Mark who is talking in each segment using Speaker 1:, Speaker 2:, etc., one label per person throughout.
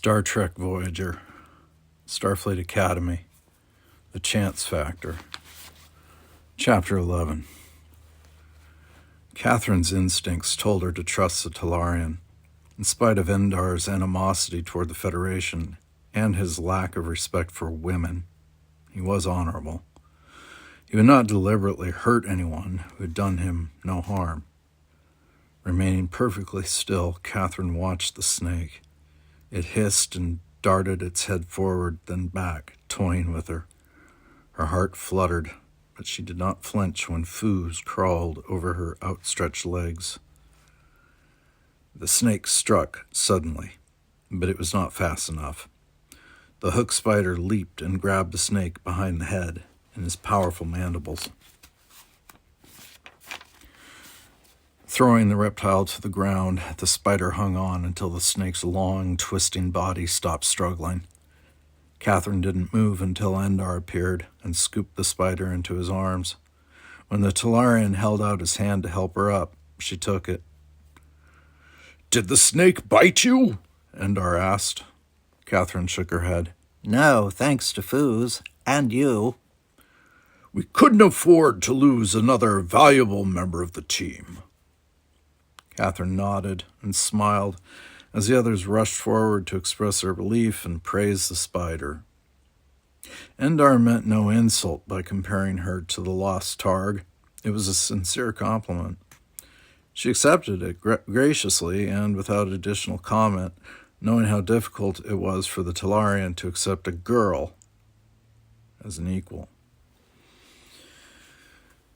Speaker 1: Star Trek Voyager, Starfleet Academy, The Chance Factor. Chapter 11. Kathryn's instincts told her to trust the Talarian. In spite of Endar's animosity toward the Federation and his lack of respect for women, he was honorable. He would not deliberately hurt anyone who had done him no harm. Remaining perfectly still, Kathryn watched the snake. It hissed and darted its head forward, then back, toying with her. Her heart fluttered, but she did not flinch when Foos crawled over her outstretched legs. The snake struck suddenly, but it was not fast enough. The hook spider leaped and grabbed the snake behind the head in his powerful mandibles. Throwing the reptile to the ground, the spider hung on until the snake's long, twisting body stopped struggling. Kathryn didn't move until Endar appeared and scooped the spider into his arms. When the Talarian held out his hand to help her up, she took it. "Did the snake bite you?" Endar asked. Kathryn shook her head.
Speaker 2: "No, thanks to Foos, and you."
Speaker 1: "We couldn't afford to lose another valuable member of the team." Kathryn nodded and smiled as the others rushed forward to express their relief and praise the spider. Endar meant no insult by comparing her to the lost Targ. It was a sincere compliment. She accepted it graciously and without additional comment, knowing how difficult it was for the Talarian to accept a girl as an equal.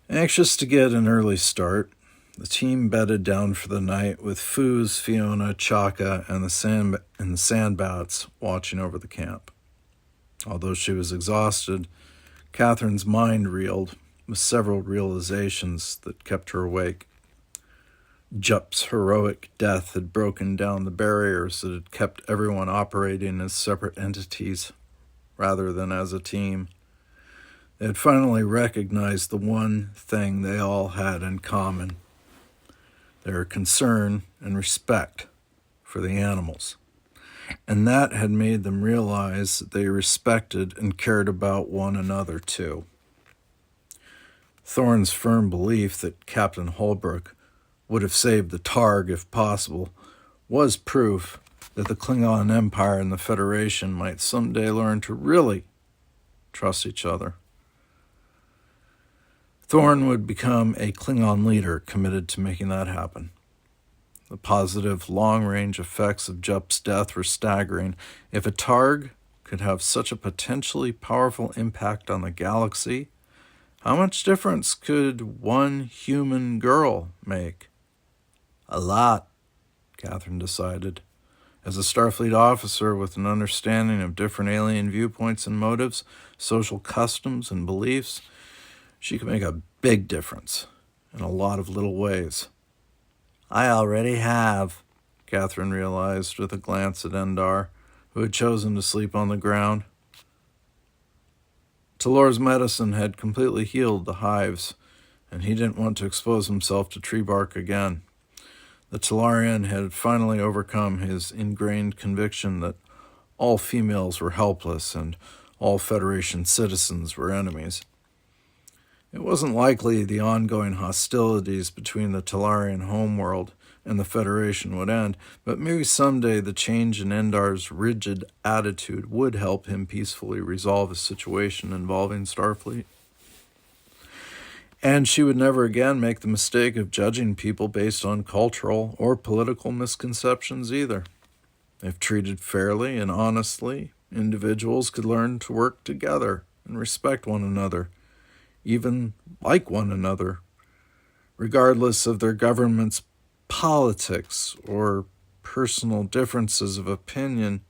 Speaker 1: Anxious to get an early start, the team bedded down for the night with Foos, Fiona, Chaka, and the Sandbats watching over the camp. Although she was exhausted, Kathryn's mind reeled with several realizations that kept her awake. Jup's heroic death had broken down the barriers that had kept everyone operating as separate entities rather than as a team. They had finally recognized the one thing they all had in common: their concern and respect for the animals. And that had made them realize that they respected and cared about one another too. Thorne's firm belief that Captain Holbrook would have saved the Targ if possible was proof that the Klingon Empire and the Federation might someday learn to really trust each other. Thorne would become a Klingon leader committed to making that happen. The positive long-range effects of Jup's death were staggering. If a Targ could have such a potentially powerful impact on the galaxy, how much difference could one human girl make? A lot, Kathryn decided. As a Starfleet officer with an understanding of different alien viewpoints and motives, social customs and beliefs, she could make a big difference in a lot of little ways.
Speaker 2: "I already have,"
Speaker 1: Kathryn realized with a glance at Endar, who had chosen to sleep on the ground. Talor's medicine had completely healed the hives, and he didn't want to expose himself to tree bark again. The Talarian had finally overcome his ingrained conviction that all females were helpless and all Federation citizens were enemies. It wasn't likely the ongoing hostilities between the Talarian homeworld and the Federation would end, but maybe someday the change in Endar's rigid attitude would help him peacefully resolve a situation involving Starfleet. And she would never again make the mistake of judging people based on cultural or political misconceptions either. If treated fairly and honestly, individuals could learn to work together and respect one another, even like one another, regardless of their government's politics or personal differences of opinion,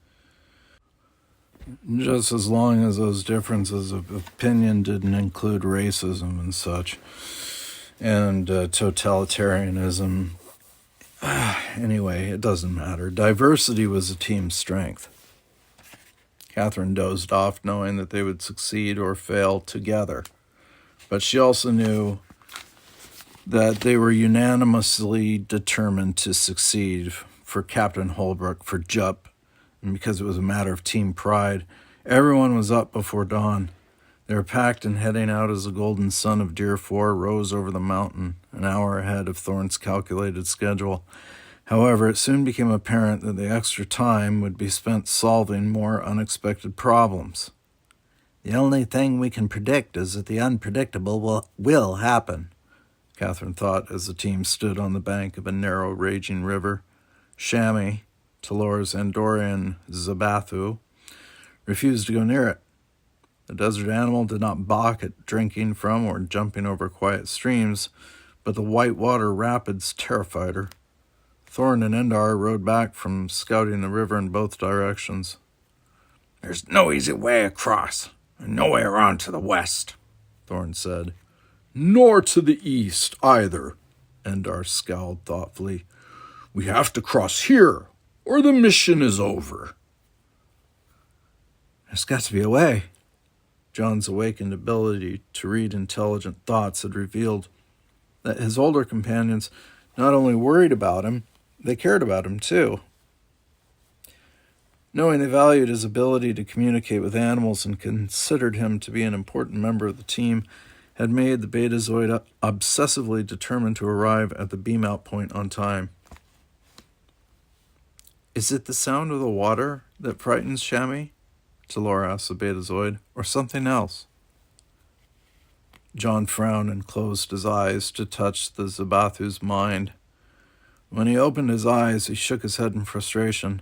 Speaker 1: just as long as those differences of opinion didn't include racism and such, and totalitarianism. Anyway, it doesn't matter. Diversity was a team's strength. Kathryn dozed off, knowing that they would succeed or fail together. But she also knew that they were unanimously determined to succeed for Captain Holbrook, for Jup, and because it was a matter of team pride, everyone was up before dawn. They were packed and heading out as the golden sun of Deer 4 rose over the mountain, an hour ahead of Thorn's calculated schedule. However, it soon became apparent that the extra time would be spent solving more unexpected problems.
Speaker 2: The only thing we can predict is that the unpredictable will happen,
Speaker 1: Kathryn thought as the team stood on the bank of a narrow, raging river. Chamois, Talor's Andorian Zabathu, refused to go near it. The desert animal did not balk at drinking from or jumping over quiet streams, but the whitewater rapids terrified her. Thorn and Endar rode back from scouting the river in both directions.
Speaker 3: "There's no easy way across, and no way around to the west,"
Speaker 1: Thorn said. "Nor to the east, either," Endar scowled thoughtfully. "We have to cross here, or the mission is over."
Speaker 2: There's got to be a way.
Speaker 1: John's awakened ability to read intelligent thoughts had revealed that his older companions not only worried about him, they cared about him too. Knowing they valued his ability to communicate with animals and considered him to be an important member of the team, had made the Betazoid obsessively determined to arrive at the beam-out point on time. "Is it the sound of the water that frightens Chamois?" Talor asked the Betazoid, "or something else?" John frowned and closed his eyes to touch the Zabathu's mind. When he opened his eyes, he shook his head in frustration.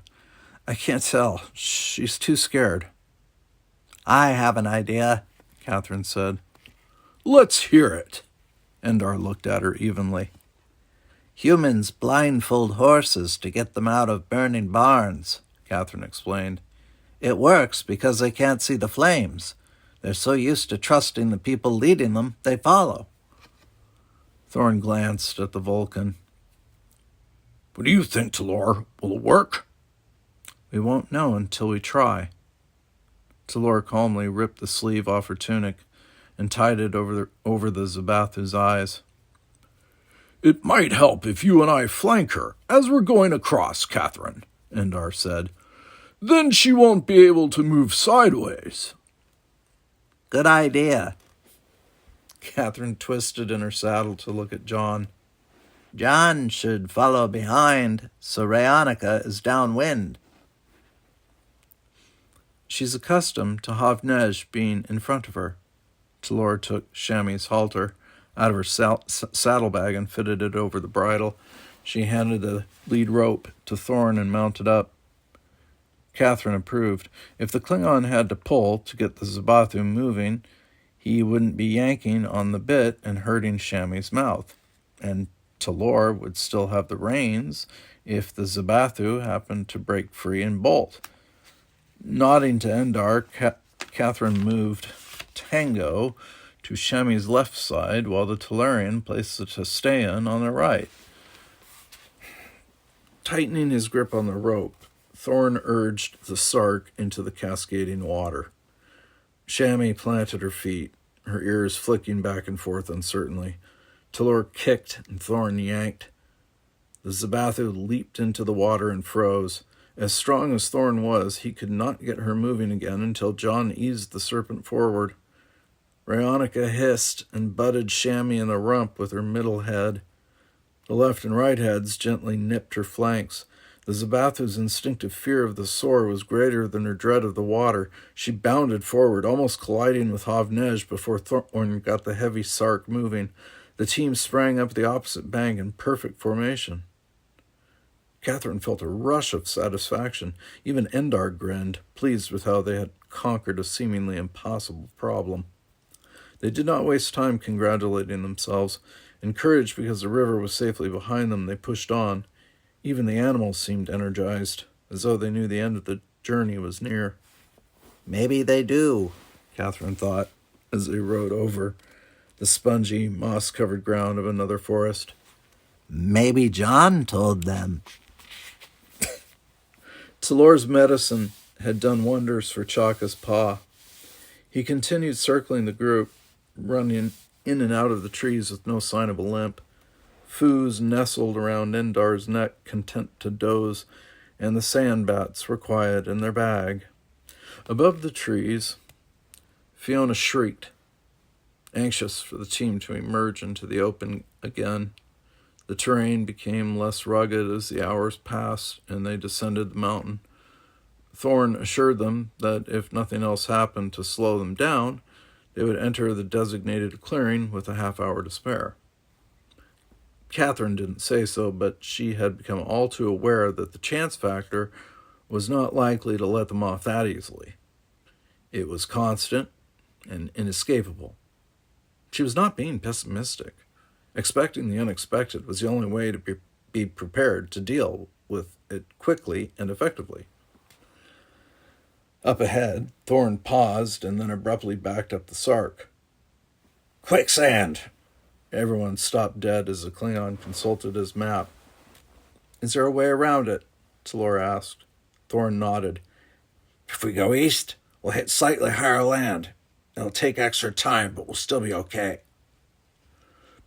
Speaker 1: "I can't tell. She's too scared."
Speaker 2: I have an idea,
Speaker 1: Kathryn said. "Let's hear it." Endar looked at her evenly.
Speaker 2: Humans blindfold horses to get them out of burning barns, Kathryn explained. It works because they can't see the flames. They're so used to trusting the people leading them, they follow.
Speaker 1: Thorn glanced at the Vulcan.
Speaker 3: "What do you think, Talor? Will it work?"
Speaker 1: "We won't know until we try." Talor calmly ripped the sleeve off her tunic and tied it over the Zabathu's eyes.
Speaker 3: "It might help if you and I flank her as we're going across, Kathryn," Endar said. "Then she won't be able to move sideways."
Speaker 2: Good idea.
Speaker 1: Kathryn twisted in her saddle to look at John.
Speaker 2: John should follow behind, so Rhaonica is downwind.
Speaker 1: She's accustomed to Havnej being in front of her. Talor took Chamois' halter out of her saddlebag and fitted it over the bridle. She handed the lead rope to Thorn and mounted up. Kathryn approved. If the Klingon had to pull to get the Zabathu moving, he wouldn't be yanking on the bit and hurting Chamois' mouth. And Talor would still have the reins if the Zabathu happened to break free and bolt. Nodding to Endar, Kathryn moved Tango to Chamois' left side while the Talarian placed the Testayan on the right. Tightening his grip on the rope, Thorn urged the Sark into the cascading water. Chamois planted her feet, her ears flicking back and forth uncertainly. Talor kicked and Thorn yanked. The Zabathu leaped into the water and froze. As strong as Thorn was, he could not get her moving again until John eased the serpent forward. Rhaonica hissed and butted Chamois in the rump with her middle head. The left and right heads gently nipped her flanks. The Zabathu's instinctive fear of the sore was greater than her dread of the water. She bounded forward, almost colliding with Havnej before Thorn got the heavy Sark moving. The team sprang up the opposite bank in perfect formation. Kathryn felt a rush of satisfaction. Even Endar grinned, pleased with how they had conquered a seemingly impossible problem. They did not waste time congratulating themselves. Encouraged because the river was safely behind them, they pushed on. Even the animals seemed energized, as though they knew the end of the journey was near.
Speaker 2: Maybe they do,
Speaker 1: Kathryn thought, as they rode over the spongy, moss-covered ground of another forest.
Speaker 2: Maybe John told them.
Speaker 1: Talor's medicine had done wonders for Chaka's paw. He continued circling the group, running in and out of the trees with no sign of a limp. Foos nestled around Endar's neck, content to doze, and the sand bats were quiet in their bag. Above the trees, Fiona shrieked, anxious for the team to emerge into the open again. The terrain became less rugged as the hours passed and they descended the mountain. Thorn assured them that if nothing else happened to slow them down, they would enter the designated clearing with a half-hour to spare. Kathryn didn't say so, but she had become all too aware that the chance factor was not likely to let them off that easily. It was constant and inescapable. She was not being pessimistic. Expecting the unexpected was the only way to be prepared to deal with it quickly and effectively. Up ahead, Thorn paused and then abruptly backed up the Sark. "Quicksand!" Everyone stopped dead as the Klingon consulted his map. "Is there a way around it?" Talora asked. Thorn nodded. "If we go east, we'll hit slightly higher land. It'll take extra time, but we'll still be okay."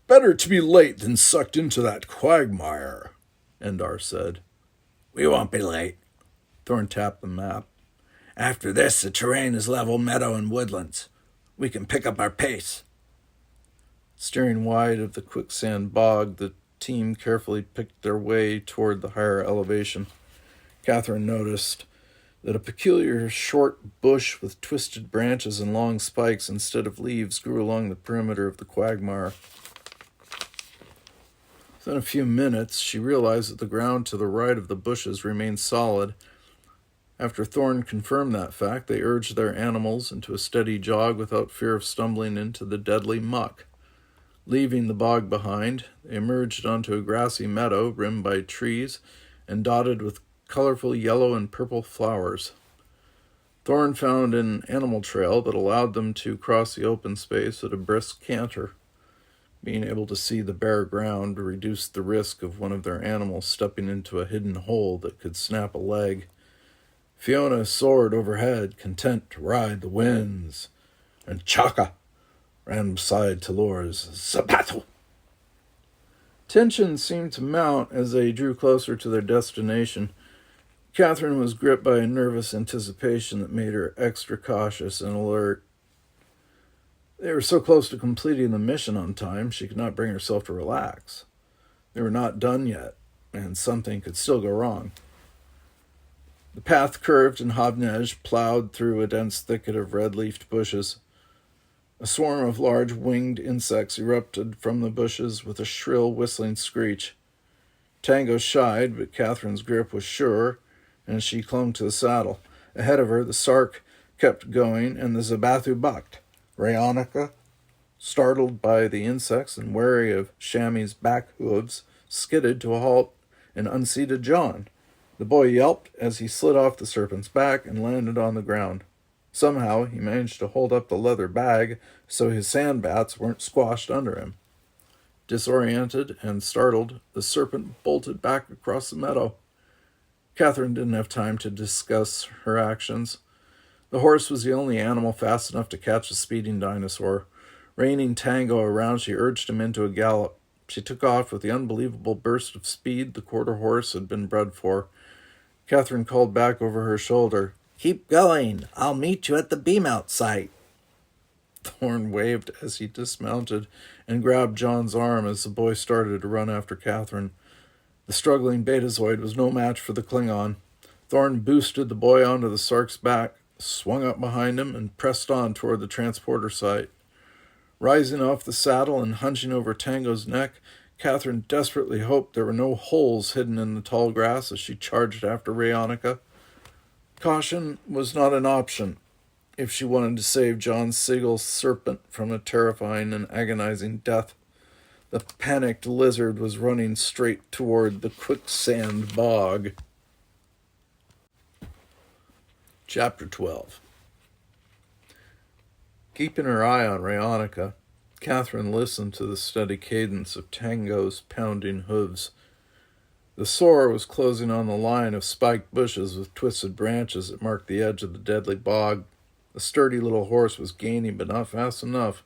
Speaker 3: "Better to be late than sucked into that quagmire," Endar said.
Speaker 2: "We won't be late." Thorn tapped the map. "After this, the terrain is level meadow and woodlands. We can pick up our pace."
Speaker 1: Steering wide of the quicksand bog, the team carefully picked their way toward the higher elevation. Kathryn noticed that a peculiar short bush with twisted branches and long spikes instead of leaves grew along the perimeter of the quagmire. Within a few minutes, she realized that the ground to the right of the bushes remained solid. After Thorn confirmed that fact, they urged their animals into a steady jog without fear of stumbling into the deadly muck. Leaving the bog behind, they emerged onto a grassy meadow rimmed by trees and dotted with colorful yellow and purple flowers. Thorn found an animal trail that allowed them to cross the open space at a brisk canter. Being able to see the bare ground reduced the risk of one of their animals stepping into a hidden hole that could snap a leg. Fiona soared overhead, content to ride the winds, and Chaka ran beside Talora's Zapato. Tension seemed to mount as they drew closer to their destination. Kathryn was gripped by a nervous anticipation that made her extra cautious and alert. They were so close to completing the mission on time, she could not bring herself to relax. They were not done yet, and something could still go wrong. The path curved and Hobnej plowed through a dense thicket of red-leafed bushes. A swarm of large winged insects erupted from the bushes with a shrill whistling screech. Tango shied, but Kathryn's grip was sure, and she clung to the saddle. Ahead of her, the Sark kept going, and the Zabathu bucked. Rhaonica, startled by the insects and wary of Shammy's back hooves, skidded to a halt and unseated John. The boy yelped as he slid off the serpent's back and landed on the ground. Somehow, he managed to hold up the leather bag so his sand bats weren't squashed under him. Disoriented and startled, the serpent bolted back across the meadow. Kathryn didn't have time to discuss her actions. The horse was the only animal fast enough to catch a speeding dinosaur. Reining Tango around, she urged him into a gallop. She took off with the unbelievable burst of speed the quarter horse had been bred for. Kathryn called back over her shoulder, "Keep going. I'll meet you at the beam-out site." Thorn waved as he dismounted and grabbed John's arm as the boy started to run after Kathryn. The struggling Betazoid was no match for the Klingon. Thorn boosted the boy onto the Sark's back, swung up behind him, and pressed on toward the transporter site. Rising off the saddle and hunching over Tango's neck, Kathryn desperately hoped there were no holes hidden in the tall grass as she charged after Rhaonica. Caution was not an option if she wanted to save John Siegel's serpent from a terrifying and agonizing death. The panicked lizard was running straight toward the quicksand bog. Chapter 12. Keeping her eye on Rhaonica, Kathryn listened to the steady cadence of Tango's pounding hooves. The soar was closing on the line of spiked bushes with twisted branches that marked the edge of the deadly bog. The sturdy little horse was gaining, but not fast enough.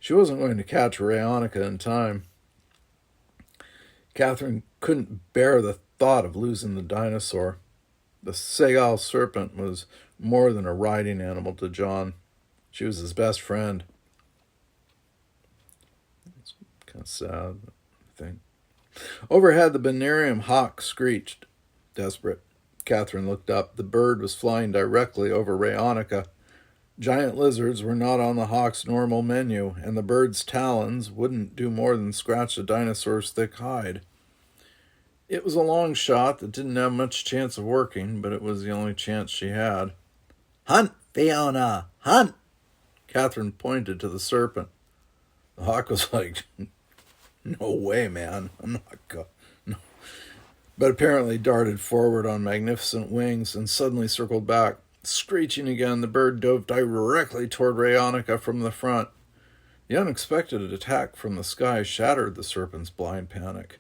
Speaker 1: She wasn't going to catch Rhaonica in time. Kathryn couldn't bear the thought of losing the dinosaur. The Seagal serpent was more than a riding animal to John. She was his best friend. It's kind of sad, I think. Overhead, the Benarium hawk screeched. Desperate. Kathryn looked up. The bird was flying directly over Rayonica. Giant lizards were not on the hawk's normal menu, and the bird's talons wouldn't do more than scratch the dinosaur's thick hide. It was a long shot that didn't have much chance of working, but it was the only chance she had.
Speaker 2: Hunt, Fiona, hunt!
Speaker 1: Kathryn pointed to the serpent. The hawk was like, no way, man. I'm not going. No. But apparently darted forward on magnificent wings and suddenly circled back. Screeching again, the bird dove directly toward Rayonica from the front. The unexpected attack from the sky shattered the serpent's blind panic.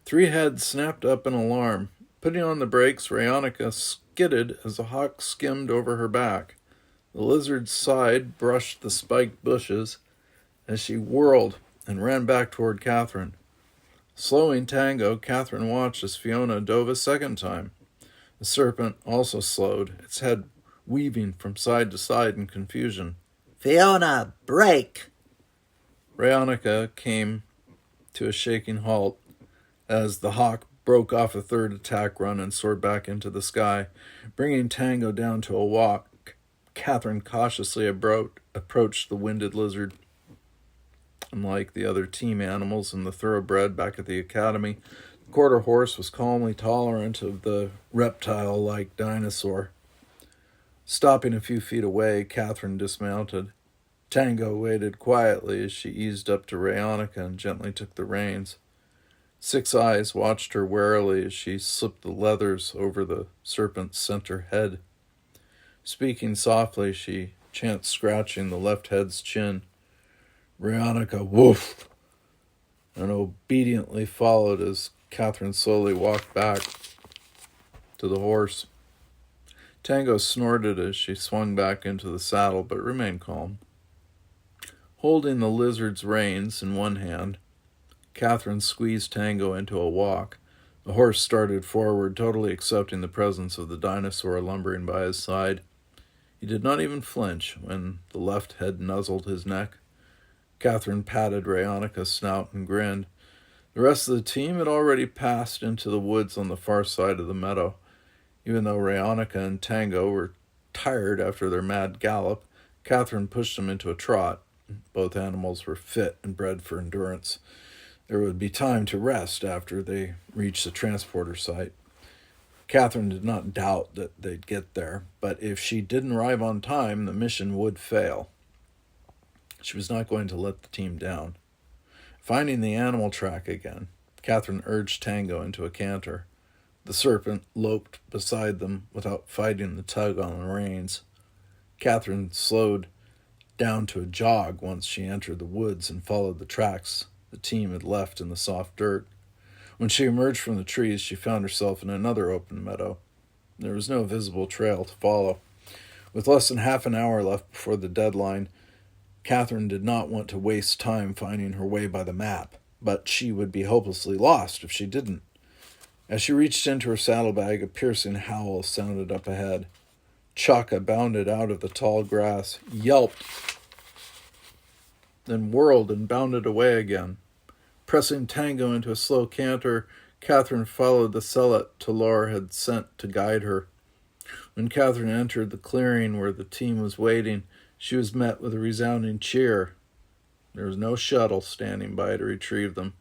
Speaker 1: Three heads snapped up in alarm. Putting on the brakes, Rayonica skidded as the hawk skimmed over her back. The lizard's side brushed the spiked bushes as she whirled and ran back toward Kathryn. Slowing Tango, Kathryn watched as Fiona dove a second time. The serpent also slowed, its head weaving from side to side in confusion.
Speaker 2: Fiona, brake!
Speaker 1: Rayonica came to a shaking halt as the hawk broke off a third attack run and soared back into the sky, bringing Tango down to a walk. Kathryn cautiously approached the winded lizard. Unlike the other team animals and the thoroughbred back at the academy, the quarter horse was calmly tolerant of the reptile-like dinosaur. Stopping a few feet away, Kathryn dismounted. Tango waited quietly as she eased up to Rayonica and gently took the reins. Six eyes watched her warily as she slipped the leathers over the serpent's center head. Speaking softly, she chanced scratching the left head's chin. Rayonica woofed and obediently followed as Kathryn slowly walked back to the horse. Tango snorted as she swung back into the saddle, but remained calm. Holding the lizard's reins in one hand, Kathryn squeezed Tango into a walk. The horse started forward, totally accepting the presence of the dinosaur lumbering by his side. He did not even flinch when the left head nuzzled his neck. Kathryn patted Rayonica's snout and grinned. The rest of the team had already passed into the woods on the far side of the meadow. Even though Rayonica and Tango were tired after their mad gallop, Kathryn pushed them into a trot. Both animals were fit and bred for endurance. There would be time to rest after they reached the transporter site. Kathryn did not doubt that they'd get there, but if she didn't arrive on time, the mission would fail. She was not going to let the team down. Finding the animal track again, Kathryn urged Tango into a canter. The serpent loped beside them without fighting the tug on the reins. Kathryn slowed down to a jog once she entered the woods and followed the tracks the team had left in the soft dirt. When she emerged from the trees, she found herself in another open meadow. There was no visible trail to follow. With less than half an hour left before the deadline, Kathryn did not want to waste time finding her way by the map, but she would be hopelessly lost if she didn't. As she reached into her saddlebag, a piercing howl sounded up ahead. Chaka bounded out of the tall grass, yelped, then whirled and bounded away again. Pressing Tango into a slow canter, Kathryn followed the sellet Talor had sent to guide her. When Kathryn entered the clearing where the team was waiting, she was met with a resounding cheer. There was no shuttle standing by to retrieve them.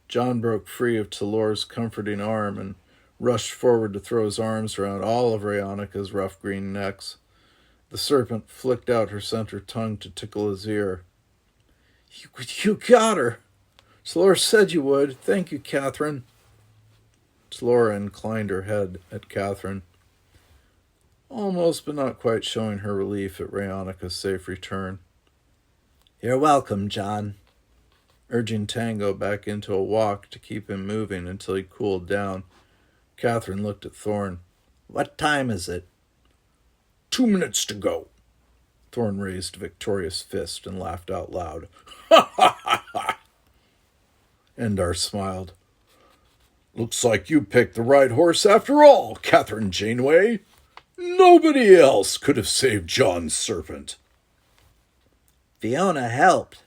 Speaker 1: John broke free of Talor's comforting arm and rushed forward to throw his arms around all of Rayonica's rough green necks. The serpent flicked out her center tongue to tickle his ear. You got her! Talor said you would. Thank you, Kathryn. Talor inclined her head at Kathryn, almost but not quite showing her relief at Rayonica's safe return.
Speaker 2: You're welcome, John.
Speaker 1: Urging Tango back into a walk to keep him moving until he cooled down, Kathryn looked at Thorn.
Speaker 2: What time is it?
Speaker 3: 2 minutes to go.
Speaker 1: Thorn raised a victorious fist and laughed out loud. Endar smiled.
Speaker 3: Looks like you picked the right horse after all, Kathryn Janeway. Nobody else could have saved John's serpent.
Speaker 2: Fiona helped.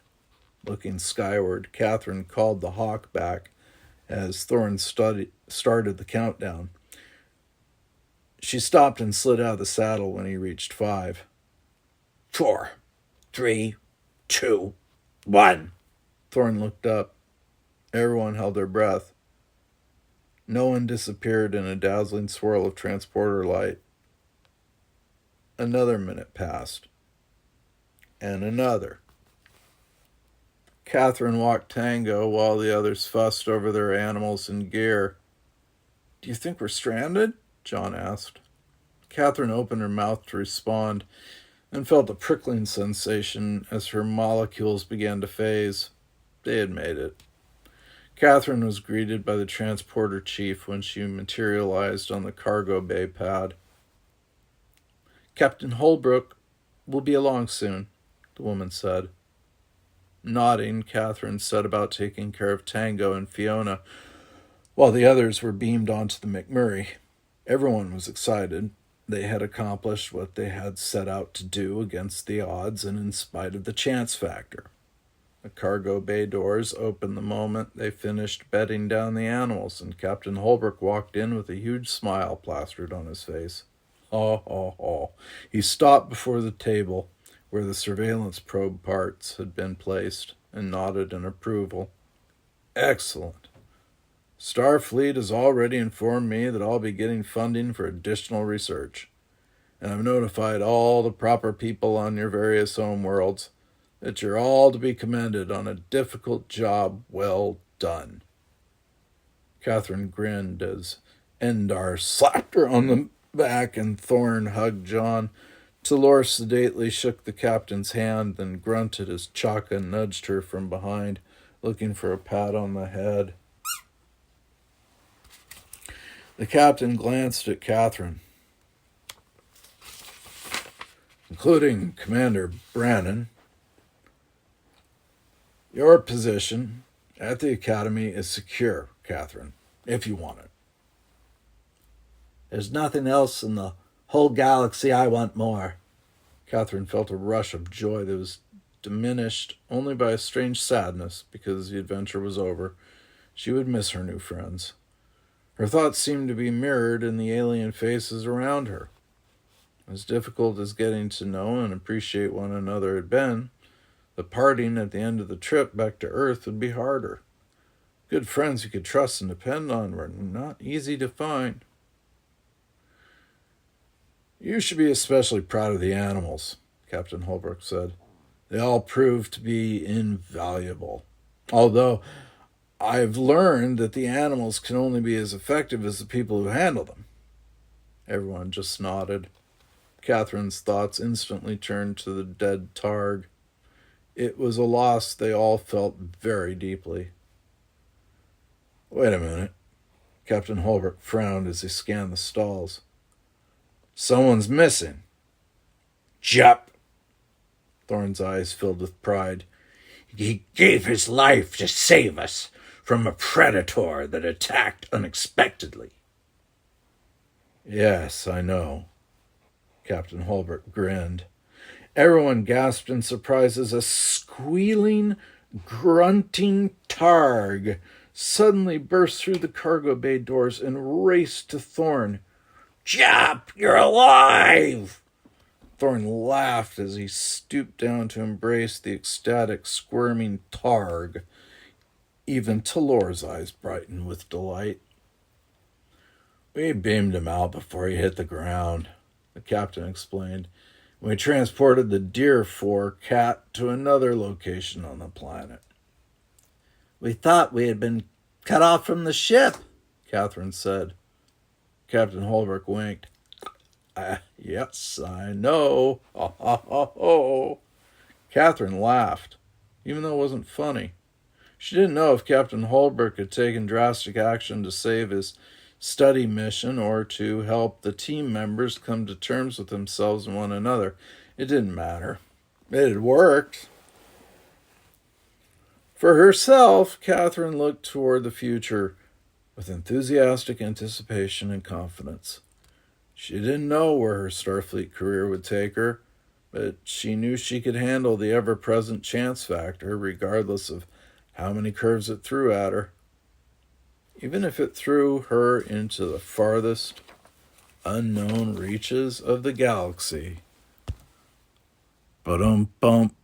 Speaker 1: Looking skyward, Kathryn called the hawk back as Thorne started the countdown. She stopped and slid out of the saddle when he reached 5.
Speaker 2: 4, 3, 2, 1.
Speaker 1: Thorne looked up. Everyone held their breath. No one disappeared in a dazzling swirl of transporter light. Another minute passed. And another. Kathryn walked Tango while the others fussed over their animals and gear. "Do you think we're stranded?" John asked. Kathryn opened her mouth to respond and felt a prickling sensation as her molecules began to phase. They had made it. Kathryn was greeted by the transporter chief when she materialized on the cargo bay pad. "Captain Holbrook will be along soon," the woman said. Nodding, Kathryn set about taking care of Tango and Fiona, while the others were beamed onto the McMurray. Everyone was excited. They had accomplished what they had set out to do against the odds and in spite of the chance factor. The cargo bay doors opened the moment they finished bedding down the animals, and Captain Holbrook walked in with a huge smile plastered on his face. He stopped before the table where the surveillance probe parts had been placed and nodded in approval. "Excellent. Starfleet has already informed me that I'll be getting funding for additional research, and I've notified all the proper people on your various home worlds that you're all to be commended on a difficult job well done." Kathryn grinned as Endar slapped her on the back and Thorne hugged John. Talor sedately shook the captain's hand, then grunted as Chaka nudged her from behind, looking for a pat on the head. The captain glanced at Kathryn, including Commander Brannon. "Your position at the Academy is secure, Kathryn, if you want it."
Speaker 2: "There's nothing else in the whole galaxy I want more."
Speaker 1: Kathryn felt a rush of joy that was diminished only by a strange sadness because the adventure was over. She would miss her new friends. Her thoughts seemed to be mirrored in the alien faces around her. As difficult as getting to know and appreciate one another had been, the parting at the end of the trip back to Earth would be harder. Good friends you could trust and depend on were not easy to find. "You should be especially proud of the animals," Captain Holbrook said. "They all proved to be invaluable. Although I've learned that the animals can only be as effective as the people who handle them." Everyone just nodded. Kathryn's thoughts instantly turned to the dead Targ. It was a loss they all felt very deeply. "Wait a minute." Captain Holbrook frowned as he scanned the stalls. "Someone's missing."
Speaker 2: "Jup."
Speaker 1: Thorne's eyes filled with pride.
Speaker 2: "He gave his life to save us from a predator that attacked unexpectedly."
Speaker 1: "Yes, I know." Captain Holbrook grinned. Everyone gasped in surprise as a squealing, grunting Targ suddenly burst through the cargo bay doors and raced to Thorne.
Speaker 2: "Jup, you're alive!"
Speaker 1: Thorne laughed as he stooped down to embrace the ecstatic, squirming Targ. Even Talor's eyes brightened with delight. "We beamed him out before he hit the ground," the captain explained. "We transported the Deer 4 cat to another location on the planet."
Speaker 2: "We thought we had been cut off from the ship,"
Speaker 1: Kathryn said. Captain Holbrook winked. "Yes, I know." Kathryn laughed, even though it wasn't funny. She didn't know if Captain Holbrook had taken drastic action to save his study mission or to help the team members come to terms with themselves and one another. It didn't matter. It had worked. For herself, Kathryn looked toward the future. with enthusiastic anticipation and confidence. She didn't know where her Starfleet career would take her, but she knew she could handle the ever-present chance factor regardless of how many curves it threw at her. Even if it threw her into the farthest, unknown reaches of the galaxy. Ba-dum-bump.